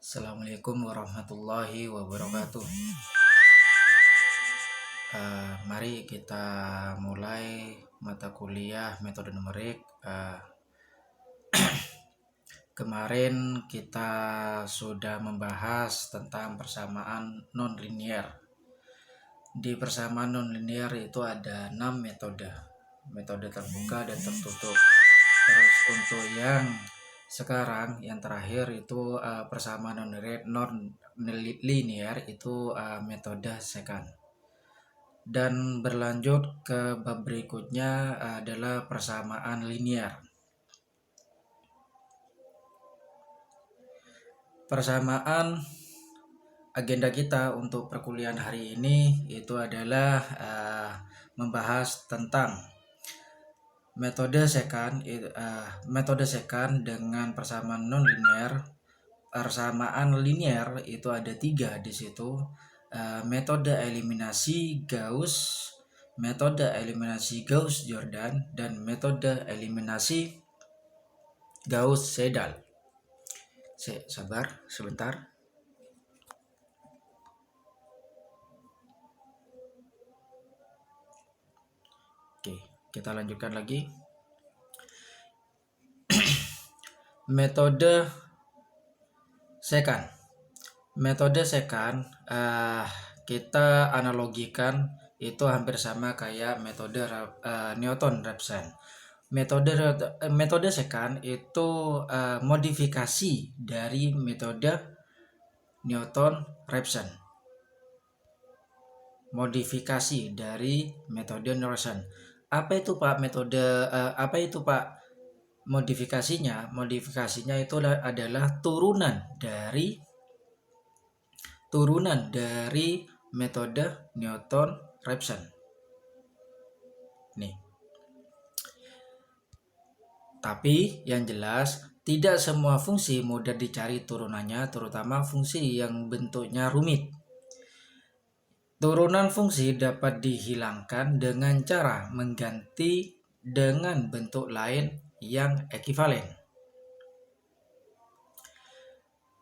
Assalamualaikum warahmatullahi wabarakatuh. Mari kita mulai mata kuliah metode numerik. Kemarin kita sudah membahas tentang persamaan non-linear. Di persamaan non-linear itu ada 6 metode terbuka dan tertutup. Terus untuk yang sekarang yang terakhir itu persamaan non-linear itu metode secant. Dan berlanjut ke bab berikutnya adalah persamaan linear. Persamaan agenda kita untuk perkuliahan hari ini itu adalah membahas tentang metode secant dengan persamaan non-linear. Persamaan linear itu ada 3 di situ. Metode eliminasi Gauss-Jordan, dan metode eliminasi Gauss-Seidel. Sabar sebentar. Oke, kita lanjutkan lagi. Metode secant kita analogikan itu hampir sama kayak metode Newton-Raphson. Metode secant itu modifikasi dari metode Newton-Raphson. Apa itu Pak modifikasinya? Modifikasinya itu adalah turunan dari metode Newton-Raphson. Nih. Tapi yang jelas tidak semua fungsi mudah dicari turunannya, terutama fungsi yang bentuknya rumit. Turunan fungsi dapat dihilangkan dengan cara mengganti dengan bentuk lain yang ekivalen.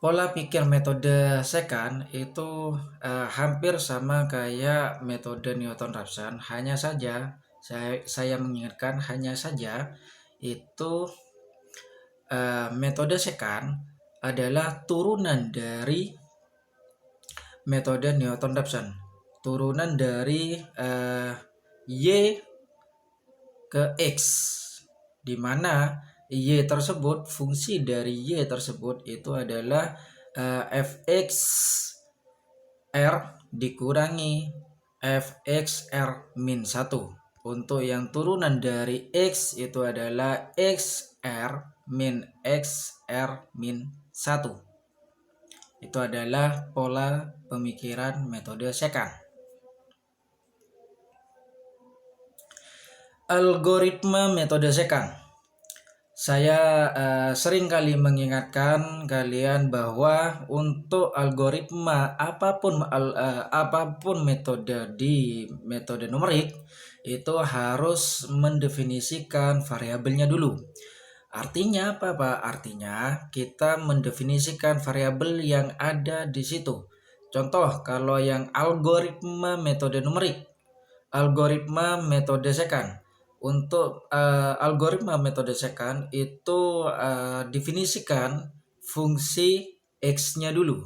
Pola pikir metode secant itu hampir sama kayak metode Newton-Raphson, hanya saja saya mengingatkan itu metode secant adalah turunan dari metode Newton-Raphson. Turunan dari Y ke X, di mana Y tersebut, fungsi dari Y tersebut itu adalah fx r dikurangi fx r min 1. Untuk yang turunan dari X itu adalah xr min xr min 1. Itu adalah pola pemikiran metode secant. Algoritma metode secant. Saya sering kali mengingatkan kalian bahwa untuk algoritma apapun metode di metode numerik itu harus mendefinisikan variabelnya dulu. Artinya apa, Pak? Artinya kita mendefinisikan variabel yang ada di situ. Contoh, kalau yang algoritma metode numerik, algoritma metode secant. Untuk algoritma metode secant itu definisikan fungsi X-nya dulu.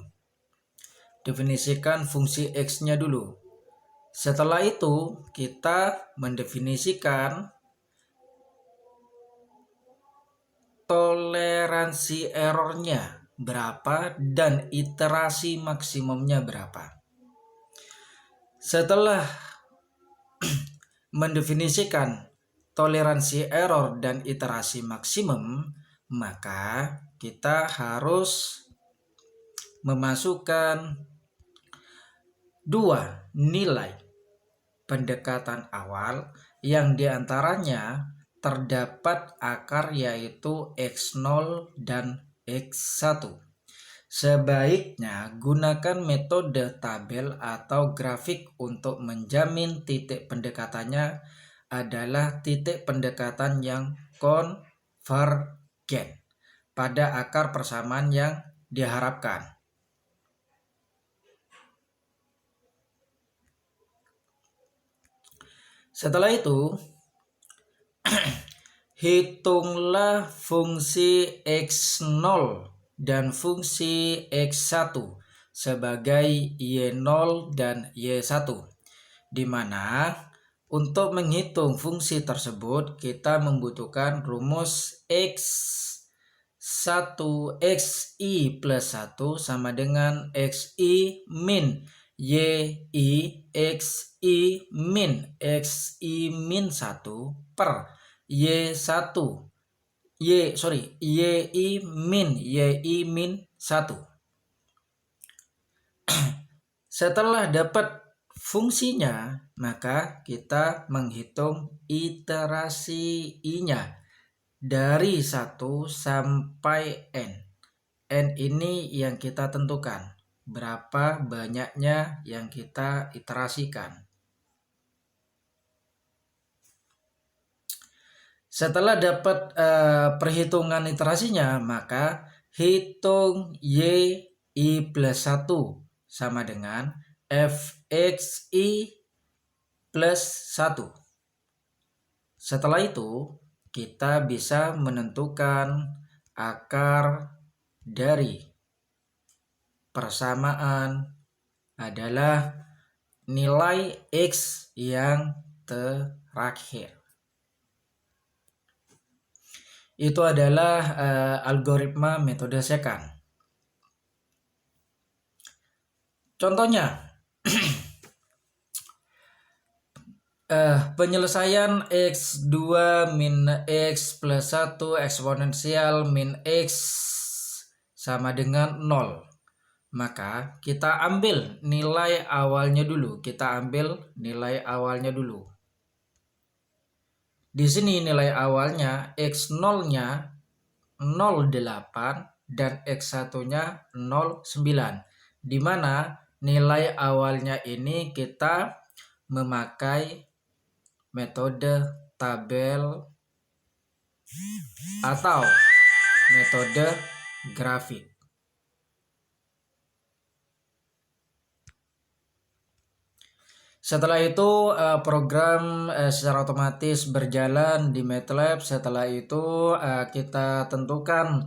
Setelah itu kita mendefinisikan toleransi errornya berapa dan iterasi maksimumnya berapa. Setelah mendefinisikan toleransi error dan iterasi maksimum, maka kita harus memasukkan 2 nilai pendekatan awal yang diantaranya terdapat akar, yaitu X0 dan X1. Sebaiknya gunakan metode tabel atau grafik untuk menjamin titik pendekatannya adalah titik pendekatan yang konvergen pada akar persamaan yang diharapkan. Setelah itu, hitunglah fungsi X0 dan fungsi X1 sebagai Y0 dan Y1, di mana untuk menghitung fungsi tersebut kita membutuhkan rumus Xi plus 1 sama dengan Xi min YI Xi min 1 per Y1 YI min 1. Setelah dapat fungsinya, maka kita menghitung iterasi I-nya dari 1 sampai N. N ini yang kita tentukan, berapa banyaknya yang kita iterasikan. Setelah dapat perhitungan iterasinya, maka hitung YI plus 1 sama dengan Fxi plus 1. Setelah itu, kita bisa menentukan akar dari persamaan adalah nilai X yang terakhir. Itu adalah algoritma metode secant. Contohnya, penyelesaian X2 min X plus 1 eksponensial min X sama dengan 0. Maka kita ambil nilai awalnya dulu. Di sini nilai awalnya X0-nya 0,8 dan X1-nya 0,9. Di mana nilai awalnya ini kita memakai metode tabel atau metode grafik. Setelah itu program secara otomatis berjalan di MATLAB. Setelah itu kita tentukan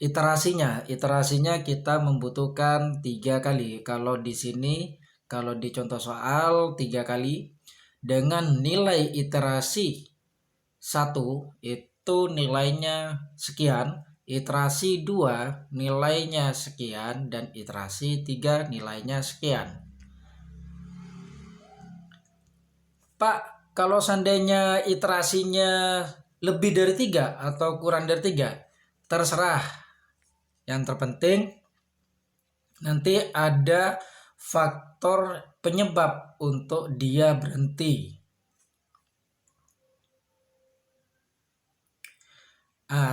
iterasinya. Iterasinya kita membutuhkan 3 kali. Kalau di sini, kalau di contoh soal 3 kali. Dengan nilai iterasi 1 itu nilainya sekian. Iterasi 2 nilainya sekian. Dan iterasi 3 nilainya sekian. Pak, kalau seandainya iterasinya lebih dari 3 atau kurang dari 3, terserah. Yang terpenting nanti ada faktor penyebab untuk dia berhenti.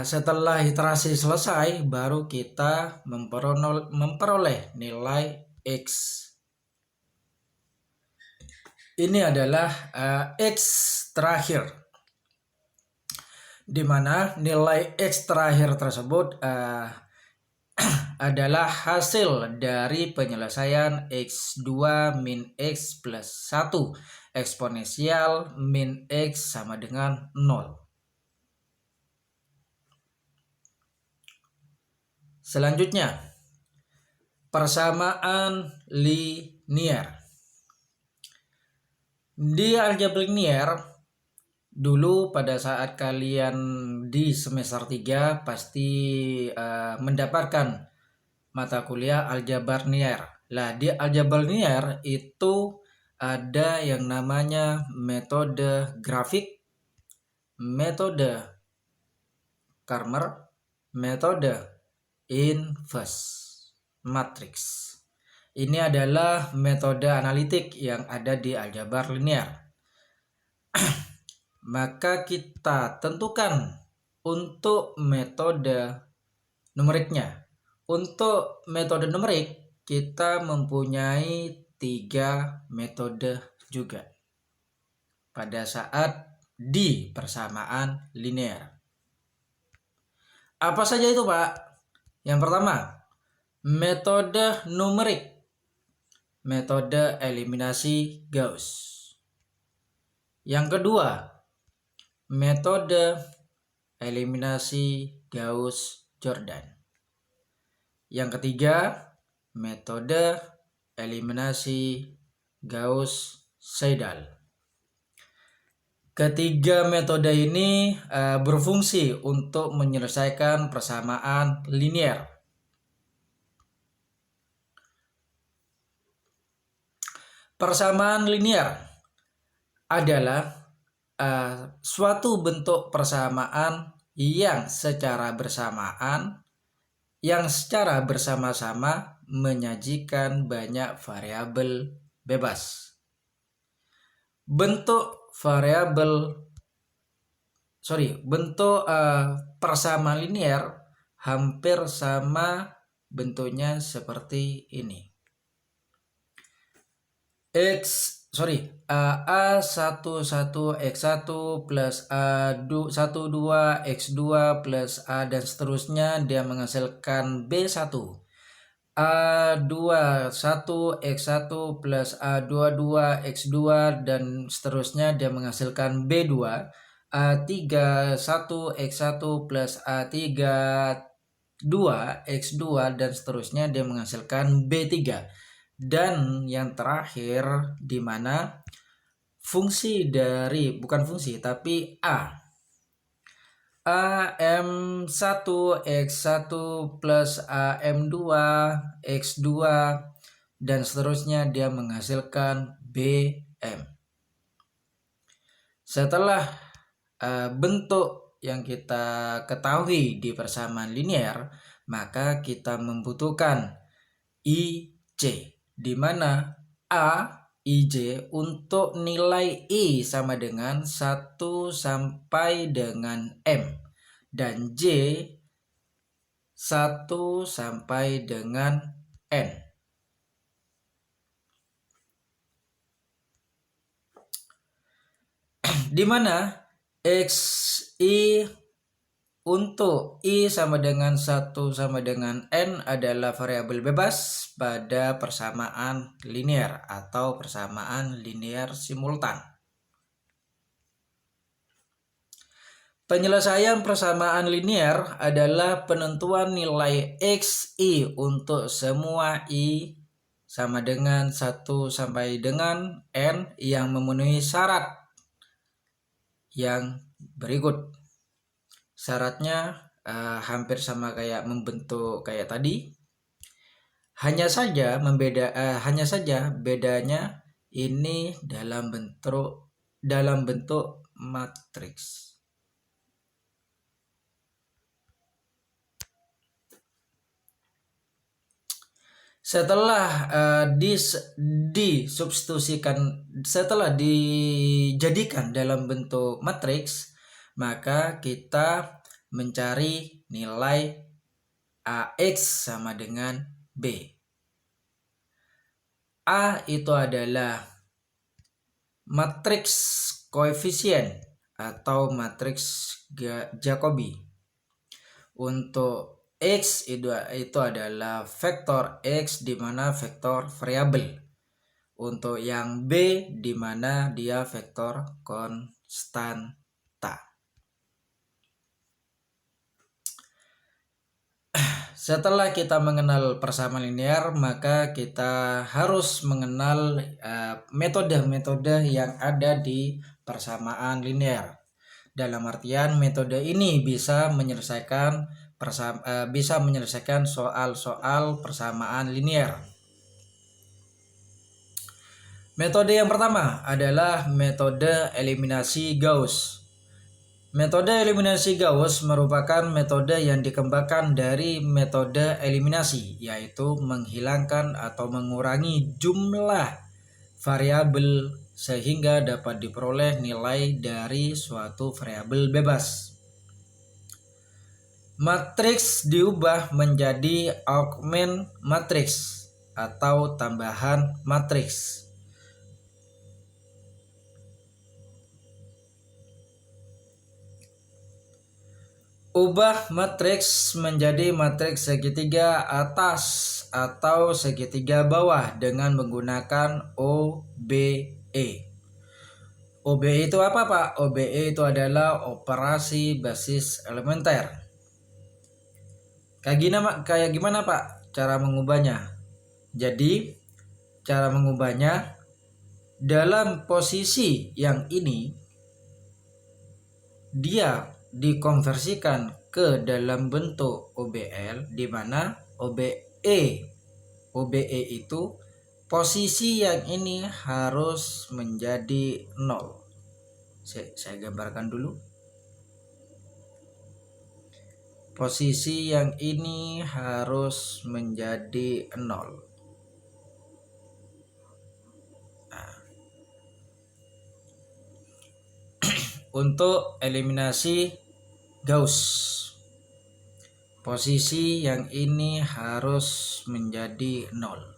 Setelah iterasi selesai, baru kita memperoleh nilai X. Ini adalah X terakhir, di mana nilai X terakhir tersebut adalah hasil dari penyelesaian X2 min X plus 1 eksponensial min X sama dengan 0. Selanjutnya, persamaan linier. Di aljabar linier, dulu pada saat kalian di semester 3 pasti mendapatkan mata kuliah aljabar linier. Lah, di aljabar linier itu ada yang namanya metode grafik, metode Cramer, metode inverse matrix. Ini adalah metode analitik yang ada di aljabar linier. Maka kita tentukan untuk metode numeriknya. Untuk metode numerik, kita mempunyai 3 metode juga pada saat di persamaan linier. Apa saja itu, Pak? Yang pertama, metode numerik. Metode eliminasi Gauss. Yang kedua, metode eliminasi Gauss-Jordan. Yang ketiga, metode eliminasi Gauss-Seidel. Ketiga metode ini berfungsi untuk menyelesaikan persamaan linier. Persamaan linier adalah suatu bentuk persamaan yang secara bersama-sama menyajikan banyak variabel bebas. Bentuk persamaan linier hampir sama bentuknya seperti ini. A11X1 plus A12 X2 plus A dan seterusnya dia menghasilkan B1. A21X1 plus A22 X2 dan seterusnya dia menghasilkan B2. A31X1 plus A32 X2 dan seterusnya dia menghasilkan B3. Dan yang terakhir di mana AM1X1 plus AM2 X2 dan seterusnya dia menghasilkan BM. Setelah bentuk yang kita ketahui di persamaan linier, maka kita membutuhkan IJ, di mana IJ untuk nilai I sama dengan 1 sampai dengan M dan J 1 sampai dengan N. Di mana XI untuk I sama dengan 1 sama dengan N adalah variabel bebas pada persamaan linier atau persamaan linier simultan. Penyelesaian persamaan linier adalah penentuan nilai XI untuk semua I sama dengan 1 sampai dengan N yang memenuhi syarat yang berikut. Syaratnya hampir sama kayak membentuk kayak tadi. Hanya saja bedanya ini dalam bentuk matriks. Setelah dijadikan dalam bentuk matriks, maka kita mencari nilai AX sama dengan B. A itu adalah matriks koefisien atau matriks Jacobi. Untuk X itu adalah vektor X di mana vektor variabel. Untuk yang B di mana dia vektor konstanta. Setelah kita mengenal persamaan linier, maka kita harus mengenal metode-metode yang ada di persamaan linier. Dalam artian metode ini bisa menyelesaikan soal-soal persamaan linier. Metode yang pertama adalah metode eliminasi Gauss. Metode eliminasi Gauss merupakan metode yang dikembangkan dari metode eliminasi, yaitu menghilangkan atau mengurangi jumlah variabel sehingga dapat diperoleh nilai dari suatu variabel bebas. Matriks diubah menjadi augment matriks atau tambahan matriks. Ubah matriks menjadi matriks segitiga atas atau segitiga bawah dengan menggunakan OBE. OBE itu apa Pak? OBE itu adalah operasi basis elementer. Kayak gimana Pak cara mengubahnya? Jadi cara mengubahnya dalam posisi yang ini dia dikonversikan ke dalam bentuk OBL, di mana OBE itu posisi yang ini harus menjadi 0. Saya gambarkan dulu. Posisi yang ini harus menjadi 0. Untuk eliminasi Gauss, posisi yang ini harus menjadi 0.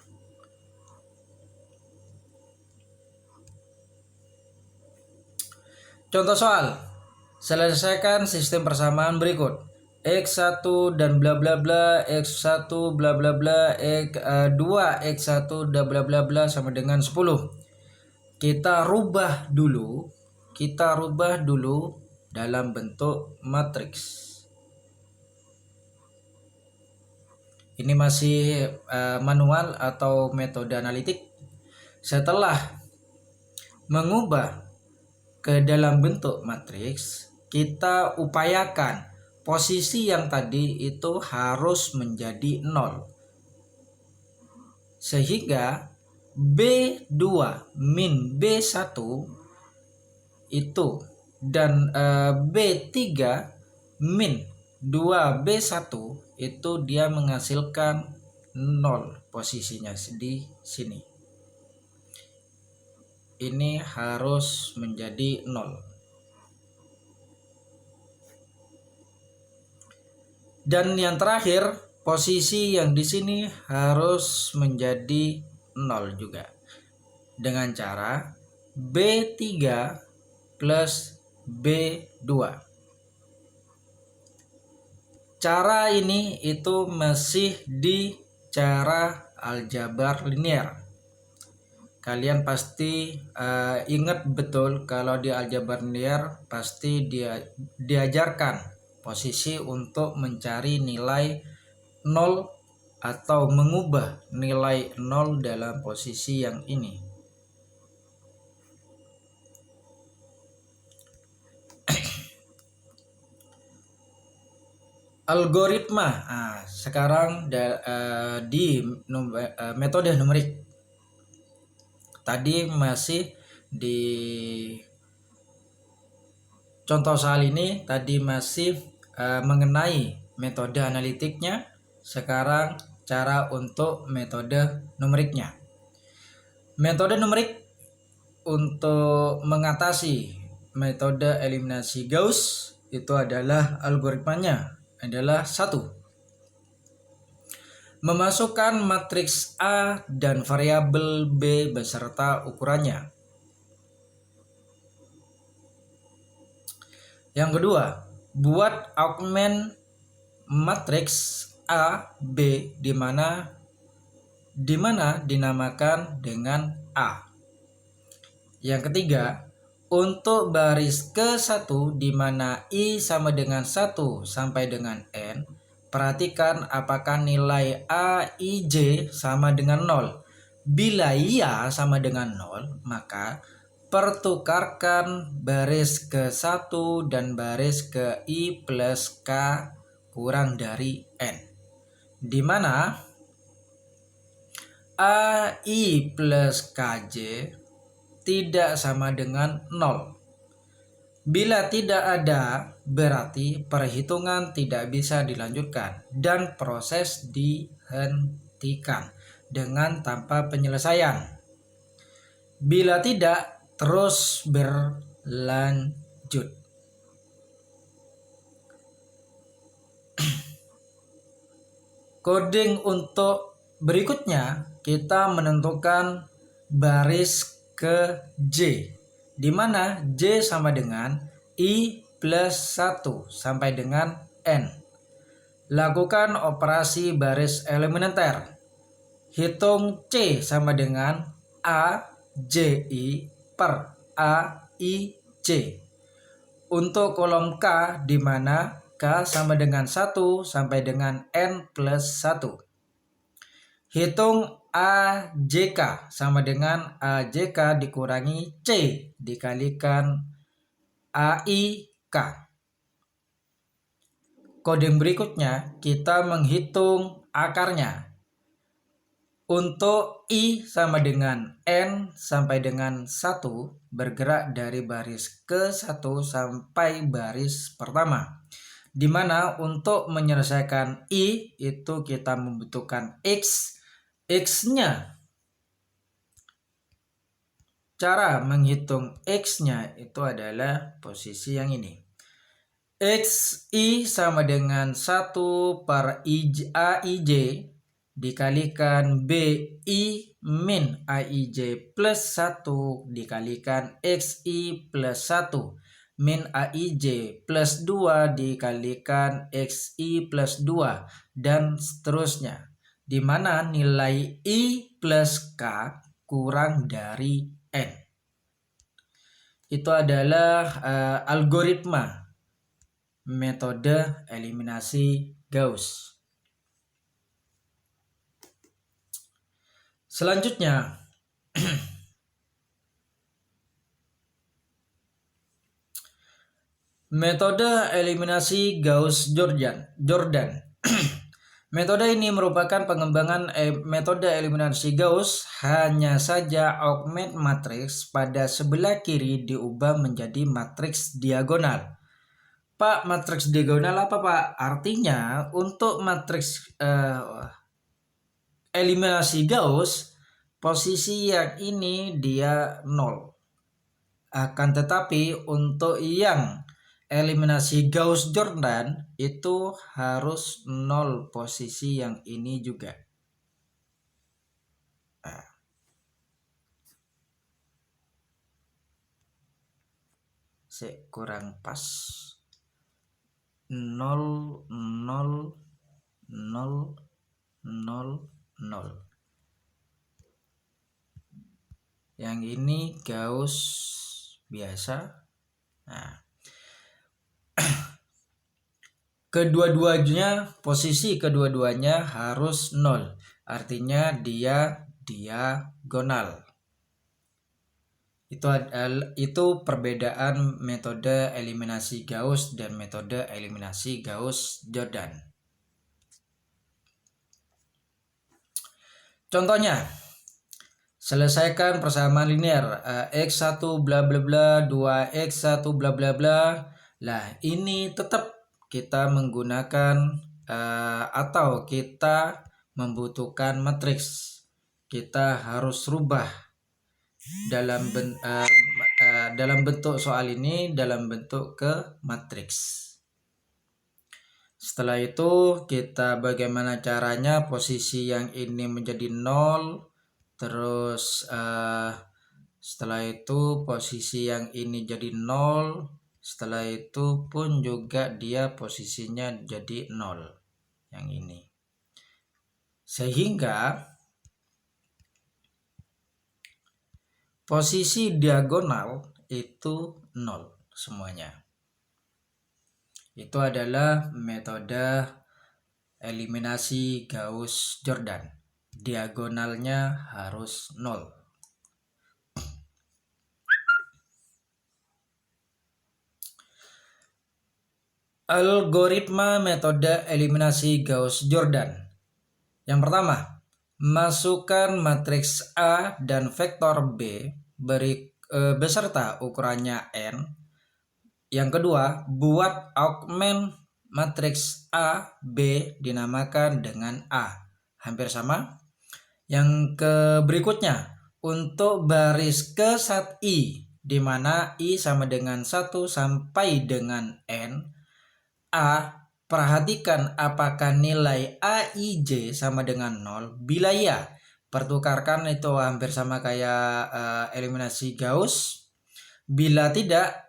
Contoh soal, selesaikan sistem persamaan berikut. X1 dan bla bla bla, X1 bla bla bla, X2 X1 dan bla bla bla sama dengan 10. Kita rubah dulu dalam bentuk matriks. Ini masih manual atau metode analitik. Setelah mengubah ke dalam bentuk matriks, kita upayakan posisi yang tadi itu harus menjadi 0. Sehingga B2 min B1 itu dan B3 min 2B1 itu dia menghasilkan 0 posisinya di sini. Ini harus menjadi 0. Dan yang terakhir, posisi yang di sini harus menjadi 0 juga. Dengan cara B3 plus B2. Cara ini itu masih di cara aljabar linear. Kalian pasti ingat betul kalau di aljabar linear pasti diajarkan posisi untuk mencari nilai 0 atau mengubah nilai 0 dalam posisi yang ini. Algoritma. Sekarang di metode numerik. Tadi masih di contoh soal ini tadi masih mengenai metode analitiknya. Sekarang cara untuk metode numeriknya. Metode numerik untuk mengatasi metode eliminasi Gauss itu adalah algoritmanya adalah 1. Memasukkan matriks A dan variabel B beserta ukurannya. Yang kedua, buat augment matriks A, B di mana dinamakan dengan A. Yang ketiga, untuk baris ke-1 di mana I sama dengan 1 sampai dengan N, perhatikan apakah nilai A, I, J sama dengan 0. Bila iya sama dengan 0, maka pertukarkan baris ke-1 dan baris ke I plus K kurang dari N. Di mana AI plus KJ tidak sama dengan 0. Bila tidak ada, berarti perhitungan tidak bisa dilanjutkan dan proses dihentikan dengan tanpa penyelesaian. Bila tidak, terus berlanjut. Coding untuk berikutnya, kita menentukan baris ke J, di mana J sama dengan I plus 1 sampai dengan N. Lakukan operasi baris elementer. Hitung C sama dengan A, JI per A, J. Untuk kolom K, di mana K sama dengan 1 sampai dengan N plus 1. Hitung AJK sama dengan AJK dikurangi C dikalikan AIK. Kode berikutnya kita menghitung akarnya. Untuk I sama dengan N sampai dengan 1 bergerak dari baris ke-1 sampai baris pertama. Di mana untuk menyelesaikan I itu kita membutuhkan X. X-nya, cara menghitung X-nya itu adalah posisi yang ini. XI sama dengan 1 per AIJ dikalikan BI min AIJ plus 1 dikalikan XI plus 1 min AIJ plus 2 dikalikan XI plus 2 dan seterusnya, di mana nilai I plus K kurang dari N. Itu adalah algoritma metode eliminasi Gauss. Selanjutnya, metode eliminasi Gauss-Jordan. Metode ini merupakan pengembangan metode eliminasi Gauss, hanya saja augment matriks pada sebelah kiri diubah menjadi matriks diagonal. Pak, matriks diagonal apa, Pak? Artinya untuk matriks eliminasi Gauss, posisi yang ini dia 0. Akan tetapi untuk yang eliminasi Gauss-Jordan itu harus 0 posisi yang ini juga. Kurang pas. 0, 0, 0, 0, 0. Yang ini Gauss biasa. Nah, posisi kedua-duanya harus 0. Artinya dia diagonal. Itu perbedaan metode eliminasi Gauss dan metode eliminasi Gauss-Jordan. Contohnya, selesaikan persamaan linear X1 bla bla bla 2X1 bla bla bla. Lah, ini tetap kita menggunakan atau kita membutuhkan matriks. Kita harus rubah dalam bentuk soal ini dalam bentuk ke matriks. Setelah itu kita bagaimana caranya posisi yang ini menjadi 0. Terus setelah itu posisi yang ini jadi 0. Setelah itu pun juga dia posisinya jadi 0. Yang ini. Sehingga posisi diagonal itu 0 semuanya. Itu adalah metode eliminasi Gauss-Jordan. Diagonalnya harus 0. Algoritma metode eliminasi Gauss-Jordan. Yang pertama, masukkan matriks A dan vektor B beserta ukurannya N. Yang kedua, buat augment matriks A, B dinamakan dengan A. Hampir sama. Yang berikutnya, untuk baris ke-1 I, di mana I sama dengan 1 sampai dengan N. A, perhatikan apakah nilai AIJ sama dengan 0. Bila ya, pertukarkan itu hampir sama kayak eliminasi Gauss. Bila tidak,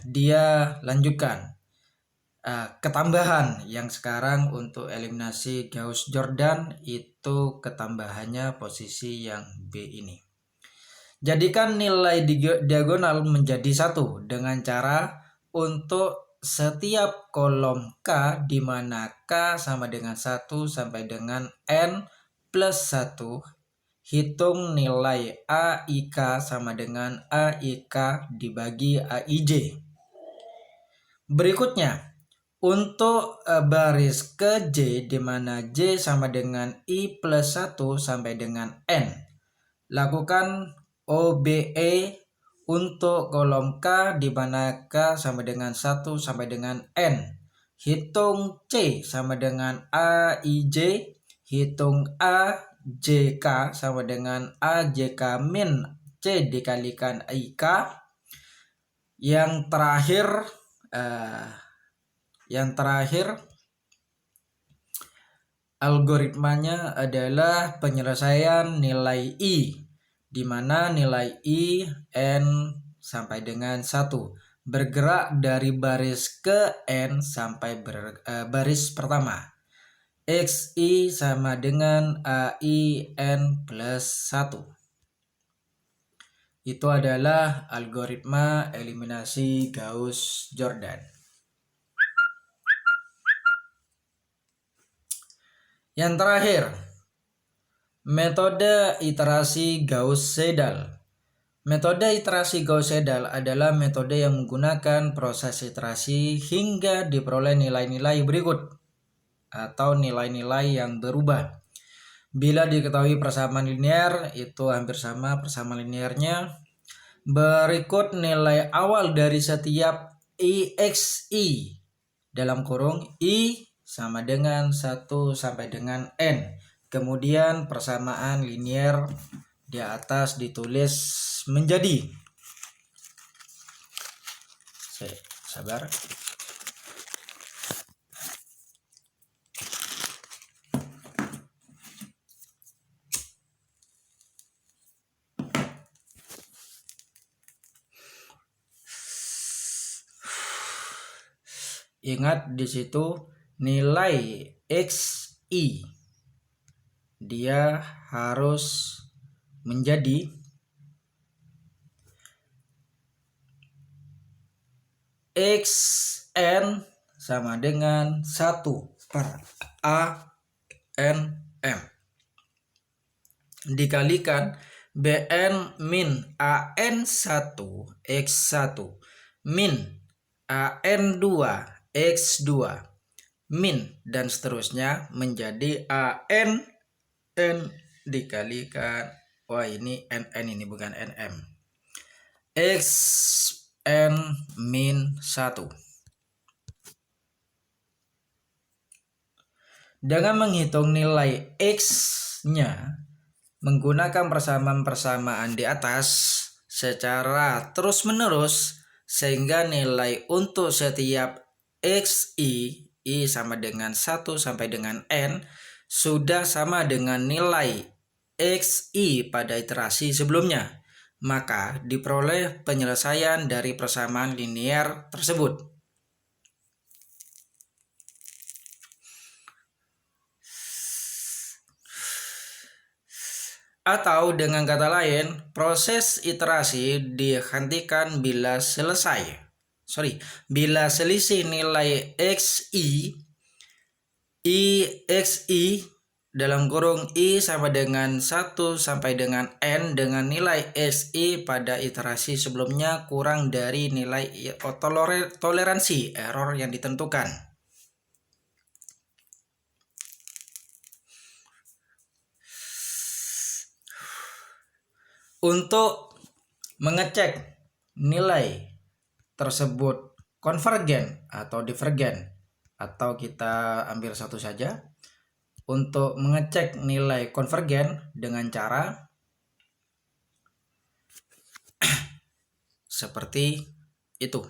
dia lanjutkan. Ketambahan yang sekarang untuk eliminasi Gauss-Jordan itu ketambahannya posisi yang B ini. Jadikan nilai diagonal menjadi 1 dengan cara untuk setiap kolom K di mana K sama dengan 1 sampai dengan N plus 1, hitung nilai AIK sama dengan AIK dibagi AIJ. Berikutnya, untuk baris ke J di mana J sama dengan I plus 1 sampai dengan N, lakukan OBE untuk kolom K di mana K sama dengan 1 sampai dengan N. Hitung C sama dengan AIJ, hitung AJK sama dengan AJK min C dikalikan IK. Yang terakhir algoritmanya adalah penyelesaian nilai I, di mana nilai I N sampai dengan 1 bergerak dari baris ke N sampai baris pertama. XI sama dengan AI N plus 1. Itu adalah algoritma eliminasi Gauss-Jordan. Yang terakhir, metode iterasi Gauss-Seidel. Metode iterasi Gauss-Seidel adalah metode yang menggunakan proses iterasi hingga diperoleh nilai-nilai berikut atau nilai-nilai yang berubah. Bila diketahui persamaan linear, itu hampir sama persamaan linearnya. Berikut nilai awal dari setiap IXI dalam kurung I sama dengan 1 sampai dengan N. Kemudian persamaan linear di atas ditulis menjadi. Sabar. Ingat di situ nilai XI dia harus menjadi XN sama dengan 1 per ANM dikalikan BN min AN1 X1 min AN2 X2 min dan seterusnya menjadi AN N dikalikan, wah ini NN ini bukan NM, X N min 1. Dengan menghitung nilai X-nya menggunakan persamaan-persamaan di atas secara terus-menerus sehingga nilai untuk setiap XI I sama dengan 1 sampai dengan N sudah sama dengan nilai XI pada iterasi sebelumnya, maka diperoleh penyelesaian dari persamaan linear tersebut. Atau dengan kata lain, proses iterasi dihentikan bila selisih nilai XI dalam kurung I sama dengan 1 sampai dengan N dengan nilai XI pada iterasi sebelumnya kurang dari nilai toleransi error yang ditentukan. Untuk mengecek nilai tersebut konvergen atau divergen, atau kita ambil satu saja. Untuk mengecek nilai konvergen dengan cara seperti itu.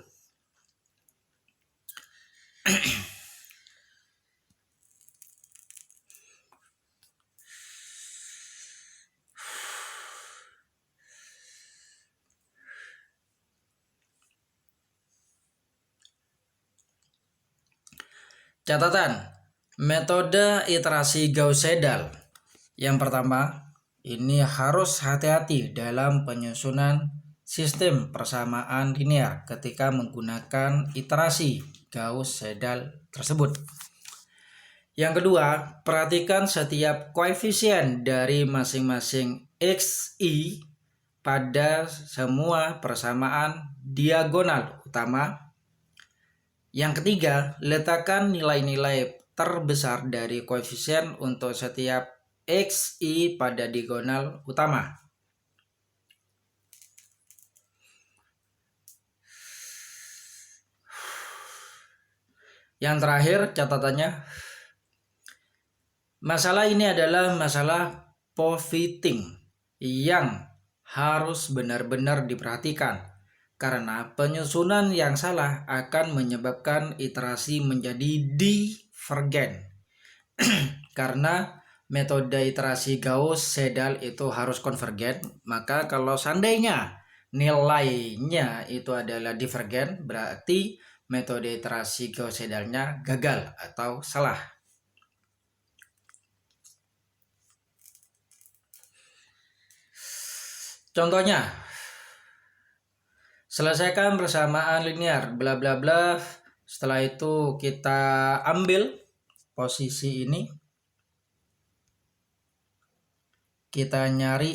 Catatan, metode iterasi Gauss-Seidel. Yang pertama, Ini harus hati-hati dalam penyusunan sistem persamaan linear ketika menggunakan iterasi Gauss-Seidel tersebut. Yang kedua, perhatikan setiap koefisien dari masing-masing xi pada semua persamaan diagonal utama. Yang ketiga, letakkan nilai-nilai terbesar dari koefisien untuk setiap xi pada diagonal utama. Yang terakhir catatannya, masalah ini adalah masalah positing yang harus benar-benar diperhatikan karena penyusunan yang salah akan menyebabkan iterasi menjadi divergen. Karena metode iterasi Gauss-Seidel itu harus konvergen, maka kalau seandainya nilainya itu adalah divergen, berarti metode iterasi Gauss-Seidelnya gagal atau salah. Contohnya, selesaikan persamaan linear bla bla bla. Setelah itu kita ambil posisi ini, kita nyari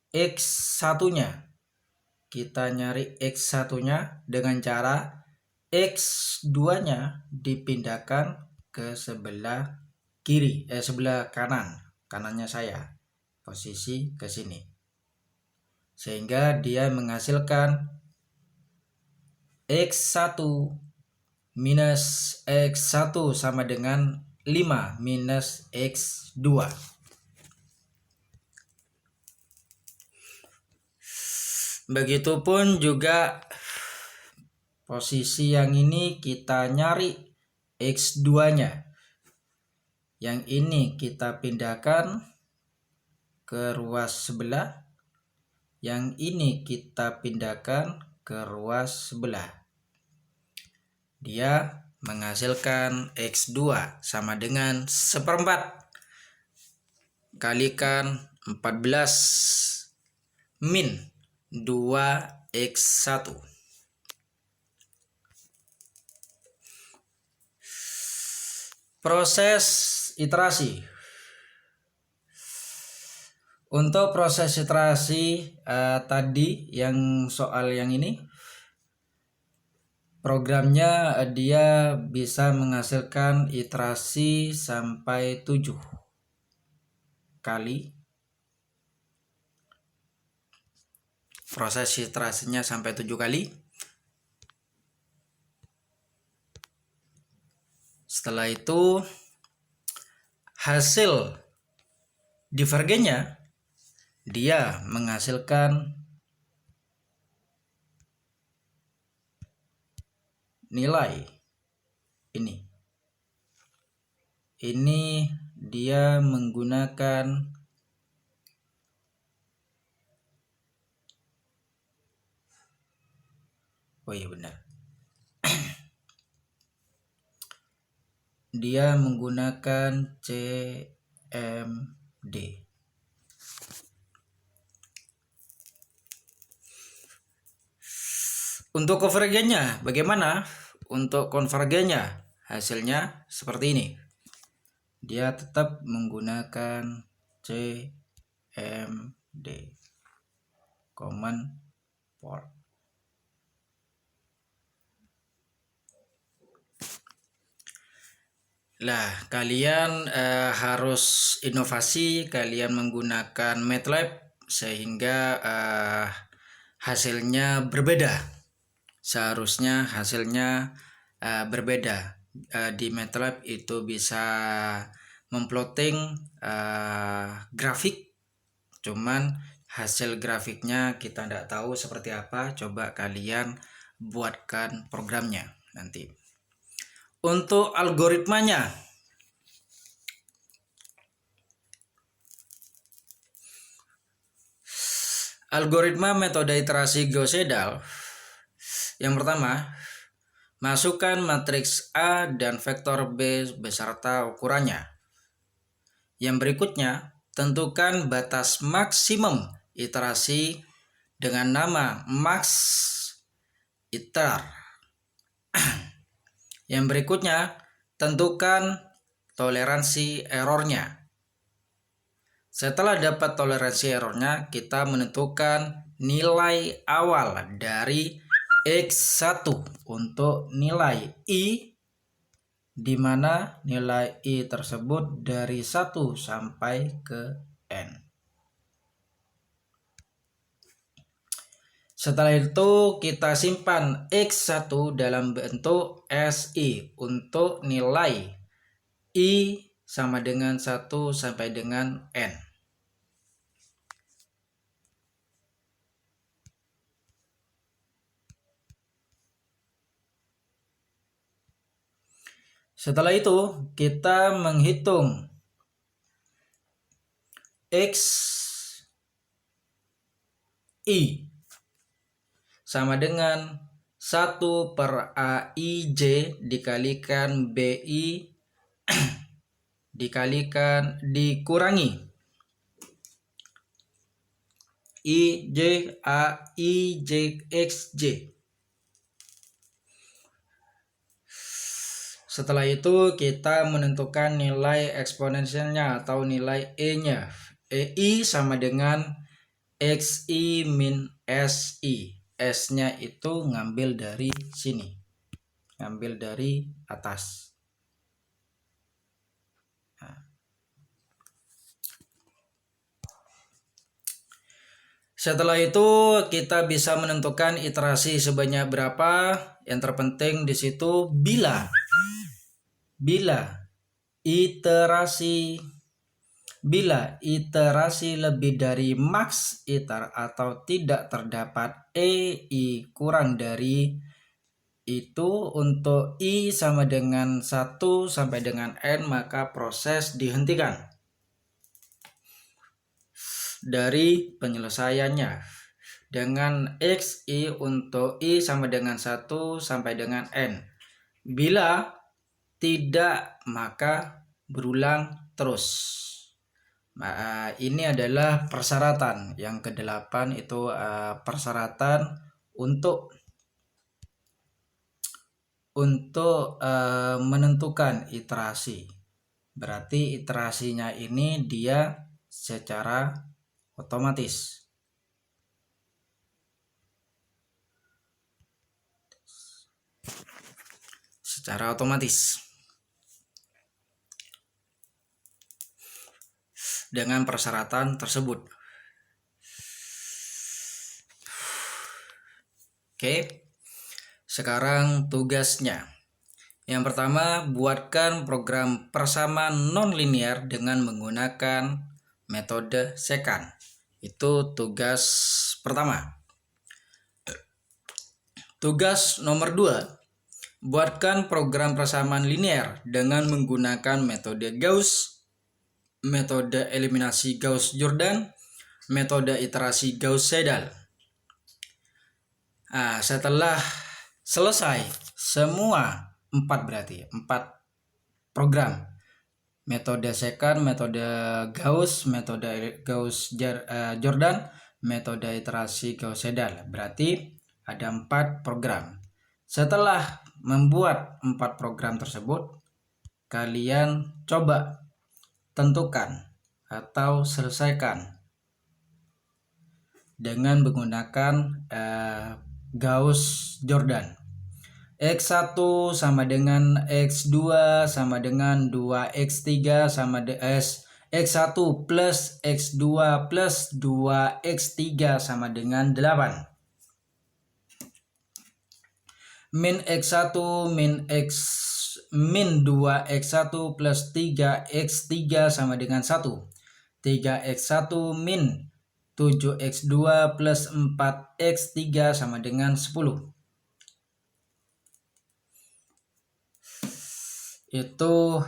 x1-nya. Kita nyari x1-nya dengan cara x2-nya dipindahkan ke sebelah kiri, sebelah kanan. Kanannya saya. Posisi ke sini. Sehingga dia menghasilkan x1 minus x1 sama dengan 5 minus x2. Begitupun juga posisi yang ini kita nyari x2-nya. Yang ini kita pindahkan ke ruas sebelah. Yang ini kita pindahkan ke ruas sebelah. Dia menghasilkan x2 sama dengan 1/4 kalikan 14 min 2x1. Proses iterasi. Untuk proses iterasi tadi yang soal yang ini, programnya dia bisa menghasilkan iterasi sampai 7 kali. Proses iterasinya sampai 7 kali. Setelah itu hasil divergennya dia menghasilkan nilai ini. Ini dia menggunakan dia menggunakan CMD. Untuk konvergennya bagaimana? Untuk konvergennya hasilnya seperti ini. Dia tetap menggunakan CMD, common port. Lah, kalian harus inovasi, kalian menggunakan MATLAB sehingga hasilnya berbeda. Seharusnya hasilnya berbeda. Di MATLAB itu bisa memplotting grafik, cuman hasil grafiknya kita tidak tahu seperti apa. Coba kalian buatkan programnya nanti. Untuk algoritmanya, algoritma metode iterasi Gauss-Seidel. Yang pertama, masukkan matriks A dan vektor B beserta ukurannya. Yang berikutnya, tentukan batas maksimum iterasi dengan nama max iter. Yang berikutnya, tentukan toleransi errornya. Setelah dapat toleransi errornya, kita menentukan nilai awal dari X1 untuk nilai I, di mana nilai I tersebut dari 1 sampai ke N. Setelah itu kita simpan X1 dalam bentuk SI untuk nilai I sama dengan 1 sampai dengan N. Setelah itu kita menghitung X I sama dengan 1 per AIJ dikalikan BI dikurangi IJ AIJ XJ. Setelah itu kita menentukan nilai eksponensialnya atau nilai E-nya. EI sama dengan XI min SI. S-nya itu ngambil dari sini. Ngambil dari atas. Setelah itu kita bisa menentukan iterasi sebanyak berapa. Yang terpenting di situ bila iterasi lebih dari max iter atau tidak terdapat EI kurang dari itu untuk I sama dengan 1 sampai dengan N, maka proses dihentikan dari penyelesaiannya dengan XI untuk I sama dengan 1 sampai dengan N. Bila tidak, maka berulang terus. Nah, ini adalah persyaratan. Yang ke-8 itu persyaratan untuk menentukan iterasi. Berarti iterasinya ini dia secara otomatis. Dengan persyaratan tersebut. Oke. Sekarang tugasnya. Yang pertama, buatkan program persamaan nonlinear dengan menggunakan metode secant. Itu tugas pertama. Tugas nomor 2, buatkan program persamaan linear dengan menggunakan metode Gauss, metode eliminasi Gauss-Jordan, metode iterasi Gauss-Seidel. Nah, setelah selesai semua 4 program, metode secant, metode Gauss, metode Gauss-Jordan, metode iterasi Gauss-Seidel, berarti ada 4 program. Setelah membuat 4 program tersebut, kalian coba tentukan atau selesaikan dengan menggunakan Gauss-Jordan. X1 sama dengan X2 sama dengan 2X3 sama X1 plus X2 plus 2X3 sama dengan 8. Min X1 min 2X1 plus 3X3 sama dengan 1. 3X1 min 7X2 plus 4X3 sama dengan 10. Itu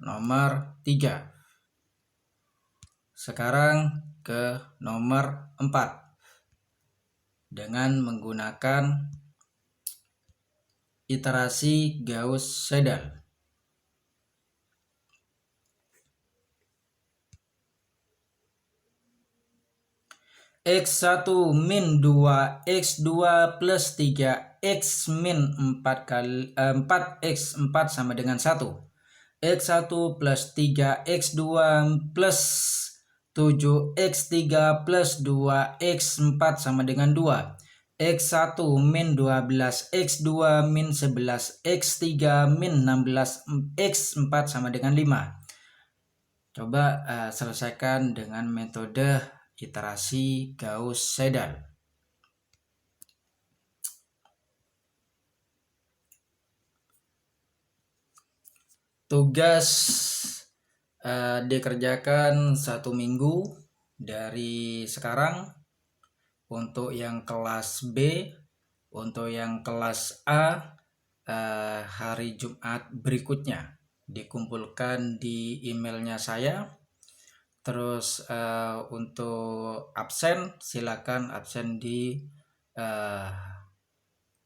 nomor 3. Sekarang ke nomor 4. Dengan menggunakan iterasi Gauss-Seidel. X1 min 2, X2 plus 3, X min 4 X4 sama dengan 1. X1 plus 3, X2 plus 7, X3 plus 2, X4 sama dengan 2. X1 min 12, X2 min 11, X3 min 16, X4 sama dengan 5. Coba selesaikan dengan metode iterasi Gauss-Seidel. Tugas dikerjakan 1 minggu dari sekarang untuk yang kelas B. Untuk yang kelas A hari Jumat berikutnya. Dikumpulkan di emailnya saya. Terus untuk absen silakan absen di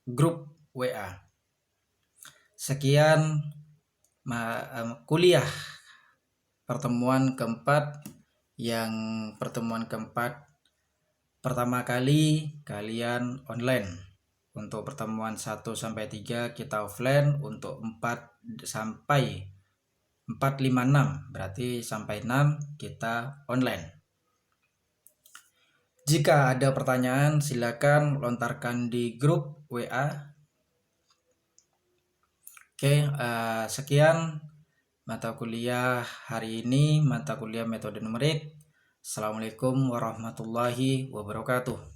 grup WA. Sekian kuliah pertemuan keempat. Yang pertemuan keempat pertama kali kalian online. Untuk pertemuan 1 sampai 3 kita offline, untuk 4 sampai 4, 5, 6 berarti sampai 6 kita online. Jika ada pertanyaan silakan lontarkan di grup WA. Oke, sekian mata kuliah hari ini, mata kuliah metode numerik. Assalamualaikum warahmatullahi wabarakatuh.